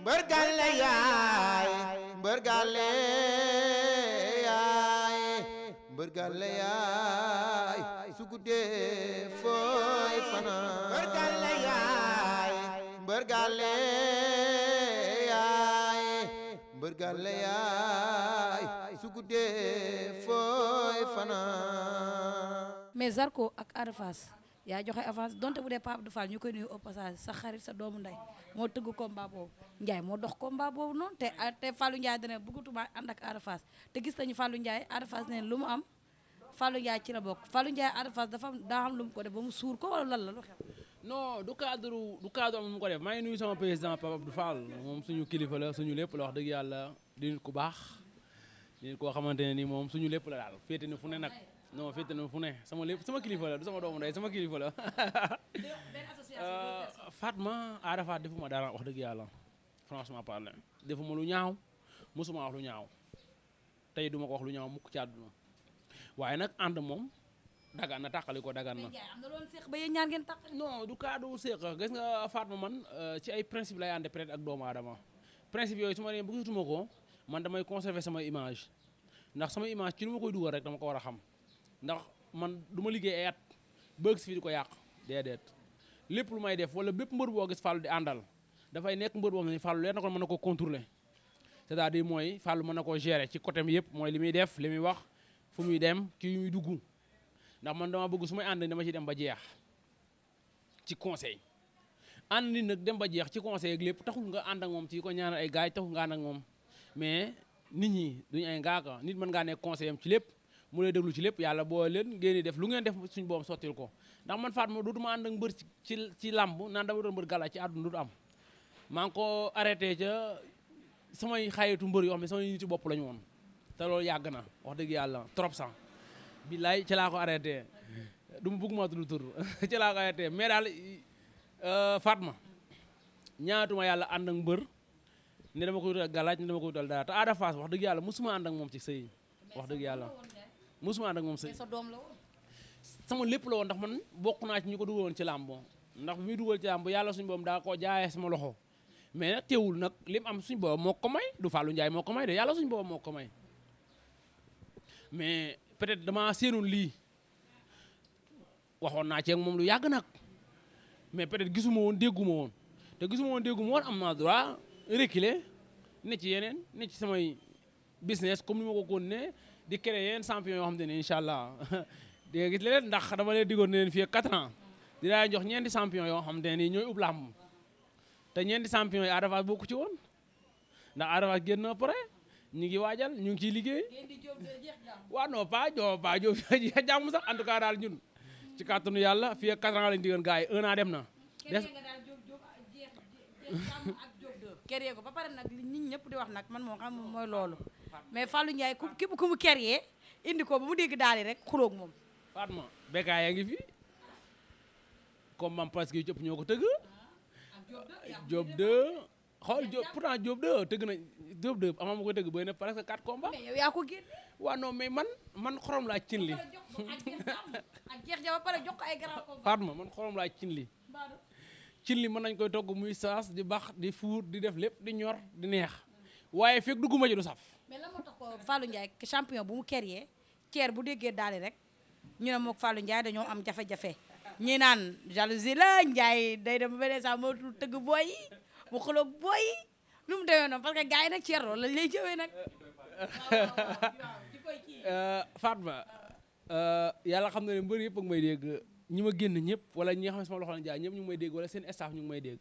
mbër gàlle yaay mbër gàlle yaay mbër gàlle yaay su guddee fooy fanaan mbër gàlle yaay mbër gàlle yaay mbër gàlle yaay su guddee fooy fanaan. mais Zarko ak Ada Fass yaa joxe avance donte bu dee Pape Abdou Fall ñu koy nuyu au passage sa xarit sa doomu ndey moo tëgg combat boobu Ndiaye moo dox combat boobu noonu te Fallou Ndiaye dana bëggatuma ànd ak Ada Fass te gis nañu Fallou Ndiaye Ada Fass neen lu mu am Fallou Ndiaye ci la bokk Fallou Ndiaye Ada Fass daa xam lu mu ko def ba mu suur ko wala lan la lu xew. non du cadre am mu ko def maa ngi nuyu sama président Pape Abdou Fall moom suñu kilifa la suñu lépp la wax dëgg yàlla di nit ku baax di nit koo xamante ne ni moom suñu lépp la daal féete na fu ne nag. non féete na fu ne sama lépp sama kilifa la du sama doomu ndey sama kilifa la Fatma Ada Fass defuma dara wax dëgg yàlla franchement parler defuma lu ñaaw mosuma wax lu ñaaw tey duma ko wax lu ñaaw mukk ci àdduna waaye nag ànd moom dagan na tàqali ko dagan na. am na loon séq ba yéen ñaar ngeen tàqali. non du kaddu séq gis nga Fatma man ci ay principe lay ànde peut-être ak doomu aadama principe yooyu su ma nee bëggatuma ko man damay conserver sama image ndax sama image ci lu ma koy dugal rek dama ko war a xam. ndax man du ma liggéey ay at bëgg si fi di ko yàq déedéet lépp lu may def wala bépp mbër boo gis Fallou di àndal dafay nekk mbër boo xam ne Fallou leer na ko mën na ko contrôler c'est-à-dire mooy Fallou mën na koo gérer ci côté mi yëpp mooy li muy def li muy wax fu muy dem ci muy dugg ndax man dama bëgg su may ànd dama ci dem ba jeex ci conseil ànd nit nag dem ba jeex ci conseil ak lépp taxul nga ànd ak moom ci ko ñaanal ay gaay taxul nga ànd ak moom mais nit ñi duñu ay ngaaka nit mën ngaa nekk conseil am ci lépp mu lay déglu ci lépp yàlla boo leen ngeen di def lu ngeen def suñu boobam sottil ko ndax man Fatma dootuma ànd ak mbër ci làmb naan dama doon mbër gala ci àdduna du am maa ngi ko arrêté ca samay xayetu mbër yoo xam ne samay nit bopp la ñu woon te loolu yàgg na wax dëgg yàlla trop sax billaay ci laa ko arrêté du ma bëgg ma tudd tur ci laa ko arrêté mais daal Fatma ñaatuma yàlla ànd ak mbër ne dama koy wutal galaaj ne dama koy wutal dara te Ada Fass wax dëgg yàlla musuma ànd ak moom ci sëy wax dëgg yàlla musuma ànd ak moom sëy sa doom la woon. sama lépp la woon ndax man bokk naa ci ñu ko dugaloon ci làmb ndax bi muy dugal ci làmb yàlla suñu boobu daa koo jaayee sama loxo mais nag teewul nag li mu am suñu boobu moo ko may du Fallou Ndiaye moo ko may de yàlla suñu boobu moo ko may mais peut-être dama séenoon lii waxoon naa ci ak moom lu yàgg nag mais peut-être gisuma woon dégguma woon te gisuma woon dégguma woon am naa droit reculer ne ci yeneen ne ci samay business comme ni ma ko continuer di créer yeneen champion yoo xam te ne incha allah di nga gis leen ndax dama leen digoon ne leen fii ak 4 ans dinaa jox ñeenti champion yoo xam te ne ñooy ub làmb te ñeenti champion yi Ada Fass bokku ci woon ndax Ada Fass génn na pare ñu ngi waajal ñu ngi ciy liggéey waaw non pas Diop jàmm sax en tout cas daal ñun ci kàttanu yàlla fii ak 4 ans lañu digoon gars yi 1 an dem na kéré ko ba pare nag li nit ñëpp di wax nag man moo xam mooy loolu mais Fallou Ndiaye képp ku mu kéré indi ko ba mu dégg daal rek xuloog moom Fatma Bécaye yaa ngi fi comme man presque yu cëpp ñoo ko tëgg Diop 2 xool Diop pourtant Diop 2 tëgg na Diop 2 ama ma ko tëgg bëy na presque 4 combats mais yow yaa ko génne waaw non mais man xorom laa cin li ak jeex ja ba pare jox ko ay grand combat Fatma man xorom laa cin li cin li mën nañ koy togg muy saas di bax di fuur di def lépp di ñor di neex waaye fekk dugguma ji du saf. mais lan moo tax ko Fallou Ndiaye champion bu mu créé ceer bu déggee daali rek ñu ne moog Fallou Ndiaye dañoo am jafe-jafe ñi naan jalousie la Ndiaye day dem beneen sax moo tëgg booy yi mu xoloog booy yi lu mu demee noonu parce que gars yi nag ceer loolu lañ lay jëwee nag. Fatma yàlla xam na ne mbër yëpp ak may dégg. ñi ma génn ñëpp wala ñi nga xam ne sama loxo lañ jaay ñëpp ñu ngi may dégg wala seen staff ñu ngi may dégg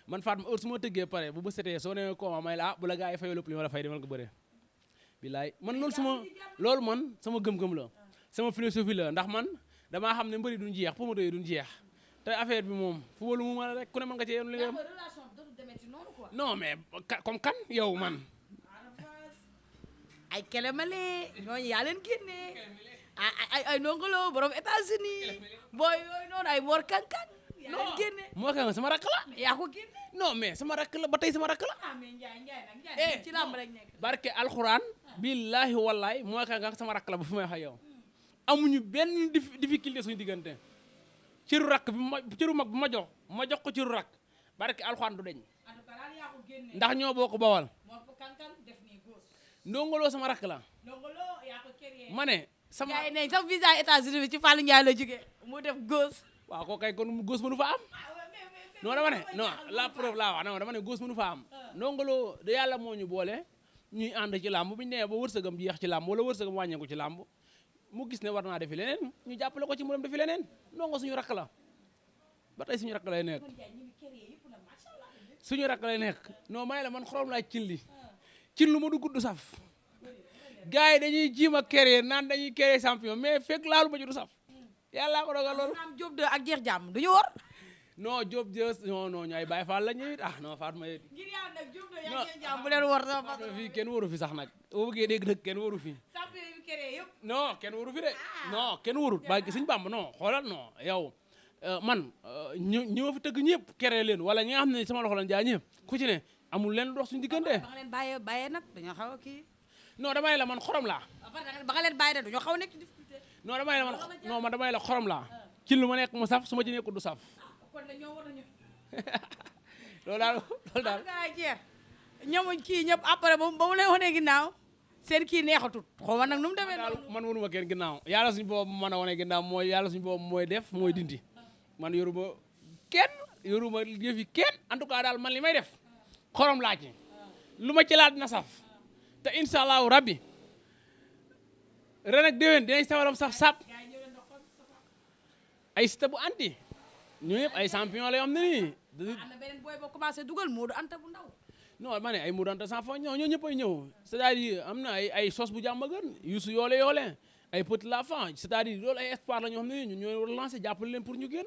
man Fatma heure su ma tëggee pare bu ba setee soo nee ko may la bu la gars yi fayoo lépp li ma la fay demal ko bëre bilaay man loolu man sama gëm-gëm la sama philosophie la ndax man damaa xam ne mbëri duñ jeex promoteur yi duñ jeex te affaire bi moom fu ma lu mu mën a rek ku ne mën nga cee yoon li nga dem non mais comme kan yow man ay kelemale ñooñu yaa leen génnee ay nongolo borom États-Unis booy yooyu noonu ay Mor Kankan yaa leen génne Mor Kankan sama rakk la yaa ko génne non mais sama rakk la ba tey sama rakk la mais Ndiaye ci làmb rek nekk barke alxuraan billaahi wallahi Mor Kankan sama rakk la ba fu may wax yow amuñu benn difficulté suñu diggante cëru rakk bi cëru mag bi ma jox ko cëru rakk barke alxuraan du deñ ndax ñoo bokk Bawal Ndongo Lo sama rakk la ma ne sama gars yi ne sax visa États-Unis bi ci Fallou Ndiaye la jógee mu def gauche. waaw ko kay kon góos mënu fa am non dama ne non la preuve laa wax non dama ne góos mënu fa am Ndongo Lo da yàlla moo ñu boole ñuy ànd ci làmb bu ñu nee ba wërsëgam jeex ci làmb wala wërsëgam wàññeeku ci làmb mu gis ne war naa defi leneen ñu jàppale ko ci mu dem defi leneen Ndongo suñu rakk la ba tey suñu rakk lay nekk suñu rakk lay nekk non may la man xorom laa cin lu ma du gudd saf gars yi dañuy jiima créer naan dañuy créer champion mais fekk laalu ma ci du saf yàllaa ko dogal loolu. am Diop de ak jeex jàmm du ñu wor. non Diop de non ñu ay Baye Fall la ñuy non Fatma it. ngir yàlla nag Diop de ak jeex jàmm bu leen wor sama Fatma fii kenn waru fi sax nag boo bëggee dégg nag kenn waru fi. champion yi créé yëpp. non kenn waru fi de non kenn warut ba Sëñ Bamba non xoolal non yow man ñi ma fi tëgg ñëpp créé leen wala ñi nga xam ne sama loxo lañ jaay ñëpp ku ci ne amul leen dox suñu diggante. ba nga leen bàyyee nag dañoo xaw a kii. non damay la man xorom laa. ba nga leen bàyyi dañoo xaw a nekk ci difficulté. non damay la man non man damay la xorom laa. ci lu ma nekk mu saf su ma ci nekkul du saf. kon dañoo war a ñëw. loolu daal. jeex ñoom kii ñëpp après ba mu leen wanee ginnaaw seen kii neexatut xaw ma nag nu mu demee daal noonu. man mënuma kenn ginnaaw yàlla suñu boobu mën a wane ginnaaw mooy yàlla suñu boobu mooy def mooy dindi man yoruma yëfi kenn en tout cas daal man li may def xorom laa ci lu ma ci laal dina saf te incha allahu rabbi ren ak déwén dinañ sawaram saf sap ay Siteu bu anti ñoo yëpp ay champion la yoo xam ne nii. am na beneen booy boo commencé dugal Modou Anta bu ndaw. non ma ne ay Modou Anta sans fond ñoo ñëpp ay ñëw c'est-à-dire am na ay sos bu jàmm gën Youssou yoole ay petit la fan c'est-à-dire loolu ay espoir la ñoo xam ne ñun ñoo war a lancer jàppale leen pour ñu génn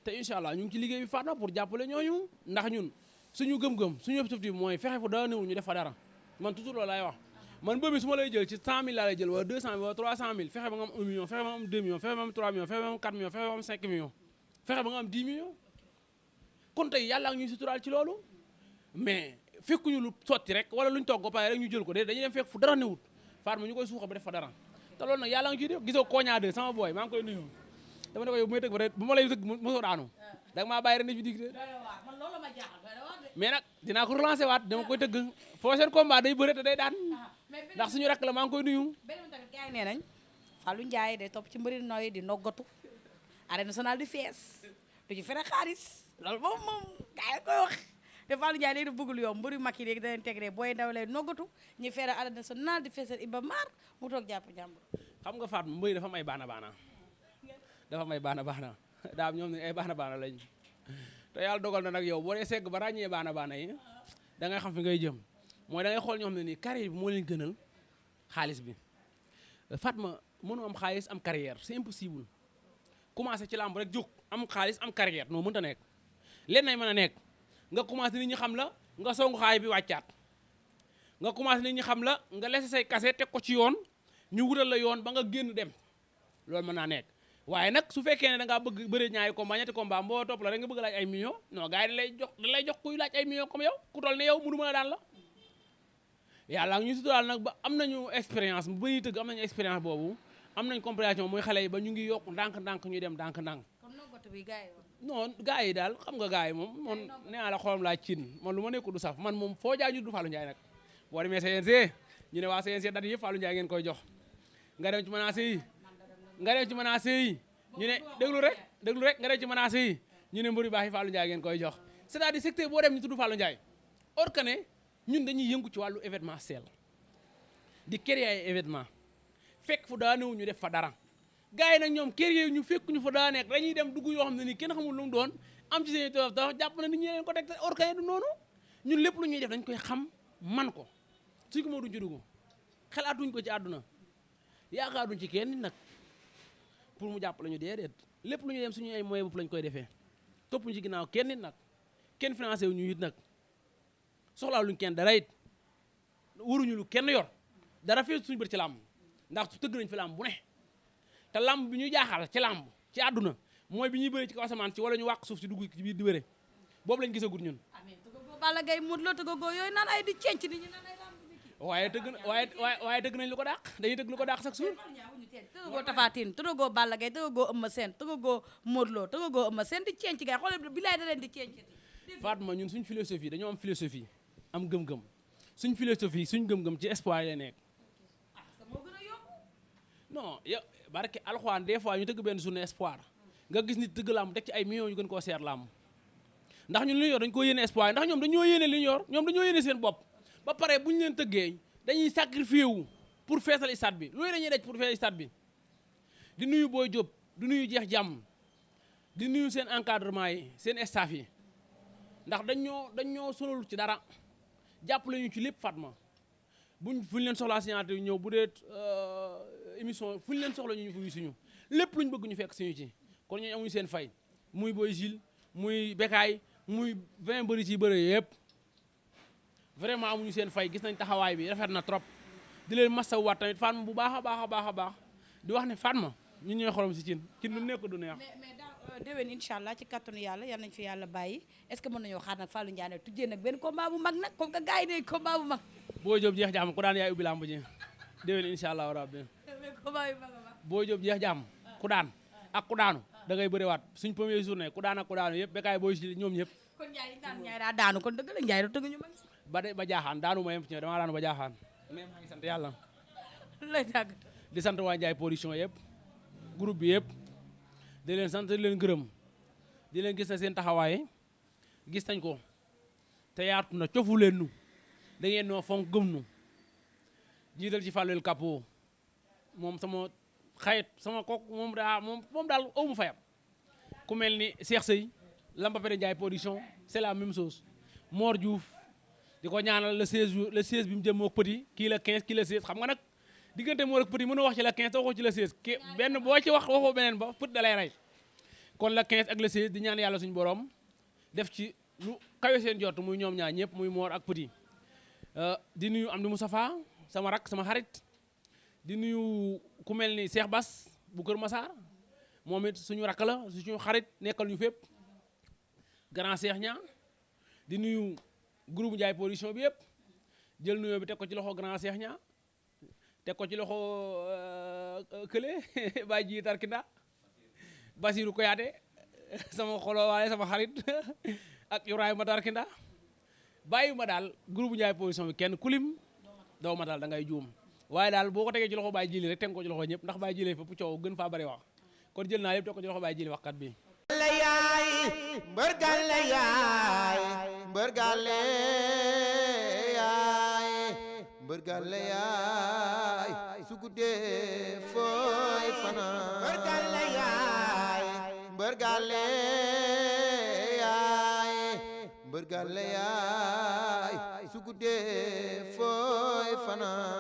te incha allah ñu ngi ci liggéey bi Fatma pour jàppale ñooñu ndax ñun suñu gëm-gëm suñu objectif mooy fexe fu dara newul ñu def fa dara man toujours loolu laay wax man boobu su ma lay jël ci 100000 laa lay jël wala 200000 wala 300000 fexe ba nga am 1 million fexe ba nga am 2 millions fexe ba nga am 3 millions fexe ba nga am 4 millions fexe ba nga am 5 millions fexe ba nga am 10 millions kon tey yàlla ak ñuy suturaal ci loolu mais fekkuñu lu sotti rek wala luñ togg ba pare rek ñu jël ko de dañuy dem fekk fu dara newut Fatma ñu koy suuxa ba def fa dara te loolu nag yàlla nga ciy def gisoo Koña 2 sama boy maa ngi koy nuyu dama ne ko yow bu may tëgg ba rek bu ma lay tëgg mosoo daanu da nga maa bàyyi rek ne fi dig de mais nag dinaa ko relancer waat dama koy tëgg prochain combat day bëre te day daan ndax suñu rakk la maa ngi koy nuyu. beneen tamit gars yi nee nañ Fallou Ndiaye day topp ci mbëri nooy di noggatu arène nationale di fees du ci fere xaalis loolu moom gars yi koy wax te Fallou Ndiaye léegi bëggul yow mbëri mag yi léegi da leen tegree booy ndaw lay noggatu ñu fere arène nationale di feesal Iba Mar mu toog jàpp jàmbur. xam nga Fatma mbëri dafa am ay baana baana daa am ñoom ne ay baana lañ te yàlla dogal na nag yow boo dee segg ba ràññee baana yi da ngay xam fi ngay jëm mooy da ngay xool ñoo xam ne nii carrière bi moo leen gënal xaalis bi Fatma mënu am xaalis am carrière c'est impossible commencé ci làmb rek jóg am xaalis am carrière noo mënta nekk leen nay mën a nekk nga commencé nit ñi xam la nga songu xaay bi wàccaat nga commencé nit ñi xam la nga laissé say kase teg ko ci yoon ñu wutal la yoon ba nga génn dem loolu mën naa nekk waaye nag su fekkee ne da ngaa bëgg bëri ñaari combat ñetti combat mboo topp la rek nga bëgg laaj ay millions non gars yi da lay jox kuy laaj ay millions comme yow ku toll ne yow mënu mën a daan la yàlla ak ñu suturaal nag ba am nañu expérience bu ñuy tëgg am nañu expérience boobu am nañ compréhension mooy xale yi ba ñu ngi yokk ndànk-ndànk ñuy dem ndànk-ndànk non gars yi daal xam nga gars yi moom nee naa la xolam laa cin man lu ma nekku du saf man moom foo jaay ñu du Fallou Ndiaye nag boo demee CNG ñu ne waa CNG dat yëpp Fallou Ndiaye ngeen koy jox nga dem ci menacé yi ñu ne déglu rek nga dem ci menacé yi ñu ne mbëri baax yi Fallou Ndiaye ngeen koy jox c'est-à-dire secteur boo dem ñu tudd Fallou Ndiaye or que ne ñun dañuy yëngu ci wàllu événementiel di créer ay événement fekk fu daa néew ñu def fa dara gars yi nag ñoom créer ñu fekk ñu fa daa nekk dañuy dem dugg yoo xam ne nii kenn xamul lu mu doon am ci seen tool dafa jàpp na nit ñi leen ko teg or que ne du noonu ñun lépp lu ñuy def dañ koy xam man ko suñ ko moo duñ ci dugg xalaatuñ ko ci àdduna yaakaaruñ ci kenn nag pour mu jàpp la ñu déedéet lépp lu ñuy dem suñu ay moyens bopp lañ koy defee topp ñu ci ginnaaw kenn nit nag kenn financé wu ñu it nag soxlaa luñ kenn dara it waruñu lu kenn yor dara fee suñu bër ci làmb ndax tëgg nañ fi làmb bu ne te làmb bi ñu jaaxal ci làmb ci àdduna mooy bi ñuy bëre ci kaw asamaan ci wala ñu wàq suuf si dugg ci biir di bëre boobu lañ gisagut ñun. amiin tëggagoo Balla Gaye Modou Lo tëggagoo yooyu naan ay di cenc ni ñu naan ay làmb bi kii. waaye tëgg nañ lu ko dàq dañuy tëgg lu ko dàq chaque jour. tëggagoo Tapha Tine tëggagoo Balla Gaye tëggagoo Eumeu Sène tëggagoo Modou Lo tëggagoo Eumeu Sène di cenc gars xoolal bilaay da leen di cenc Fatma ñun suñ philosophie dañoo am philosophie am gëm-gëm suñ philosophie suñ gëm-gëm ci espoir lay nekk. non yow barke alxuraan des fois ñu tëgg benn journée espoir nga gis nit tëgg làmb teg ci ay millions yu gën koo seer làmb ndax ñun li ñu yor dañu ko yéene espoir ndax ñoom dañoo yéene li ñu yor ñoom dañoo yéene seen bopp ba pare bu ñu leen tëggee dañuy sacrifié wu pour feesal stade bi loolu dañuy daj pour feesal stade bi di nuyu Boy Diop di nuyu jeex jàmm di nuyu seen encadrement yi seen staff yi ndax dañoo sonal ci dara jàppale ñu ci lépp Fatma fu ñu leen soxlaa signature ñëw bu dee émission fu ñu leen soxla ñu fuy suñu lépp luñ bëgg ñu fekk suñu ci kon ñooñu amuñu seen fay muy Boy Gilles muy Bekaay muy 20 bëri ci bëre yëpp vraiment amuñu seen fay gis nañ taxawaay bi rafet na trop di leen masawaat tamit Fatma bu baax a baax di wax ne Fatma ñun ñooy xorom si cin lu nekk du neex. mais daaw déwén incha allah ci kattanu yàlla yal nañ fi yàlla bàyyi est ce que mën nañoo xaar nag Fallou Ndiaye tujjee nag benn combat bu mag nag comme que gars yi ne combat bu mag. Boy Diop jeex jàmm ku daan yaay ubbi lamb ji déwén incha allah rabbi. mais combat yu mag a mag. Boy Diop jeex jàmm ku daan ak ku daanu da ngay bëriwaat suñ premier journée ku daan ak ku daanu yëpp Bekaay Boy Gilles ñoom ñëpp. kon Ndiaye daa daanu kon dëgg la Ndiaye doo tëgg ñu mag. ba jaaxaan daanu ma yem ci ñoom damaa daanu ba jaaxaan mais maa ngi sant yàlla. lay tàgg. di sant waa Ndiaye production yëpp groupe bi yëpp di leen sant di leen gërëm di leen gis na seen taxawaay gis nañ ko te yaatu na cofu leen nu da ngeen noo fonk gëm nu jiital ci Fallou El Capo moom sama xayit sama kooku moom daal aw mu fayam ku mel ni Cheikh Sey Lamba Pere Ndiaye production c'est la même chose Mor Diouf di ko ñaanal le 16 bi mu jëm moo petit kii la 15 kii la 16 xam nga nag diggante Mor ak petit mën a wax ci la 15 te waxoo ci la 16 benn boo ci wax waxoo beneen ba petit da lay rey kon la 15 ak la 16 di ñaan yàlla suñu borom def ci lu kawe seen jot muy ñoom ñaar ñëpp muy Mor ak petit di nuyu Amdi Moustapha sama rak sama xarit di nuyu ku mel ni Cheikh Bass bu Kër Massar moom it suñu rakk la suñu xarit nekkal ñu fépp grand Cheikh Ñaa di nuyu groupe Ndiaye production bi yëpp jël nuyoo bi teg ko ci loxo grand Cheikh Ñaa teg ko ci loxo kële Baye Ji Tarkinda Basirou Koyaate sama xolo waaye sama xarit ak Ibrahima Tarkinda bàyyi ma daal groupe Ndiaye production bi kenn kulim doo ma daal da ngay juum waaye daal boo ko tegee ci loxo Baye Jili rek teg ko ci loxo ñëpp ndax Baye Jili fépp coow gën faa bari wax kon jël naa lépp teg ko ci loxo Baye Jili waxkat bi mbër gàlle yaay mbër gàlle yaay mbër gàlle yaay su guddee fooy fanaan mbër gàlle yaay mbër gàlle yaay mbër gàlle yaay su guddee fooy fanaan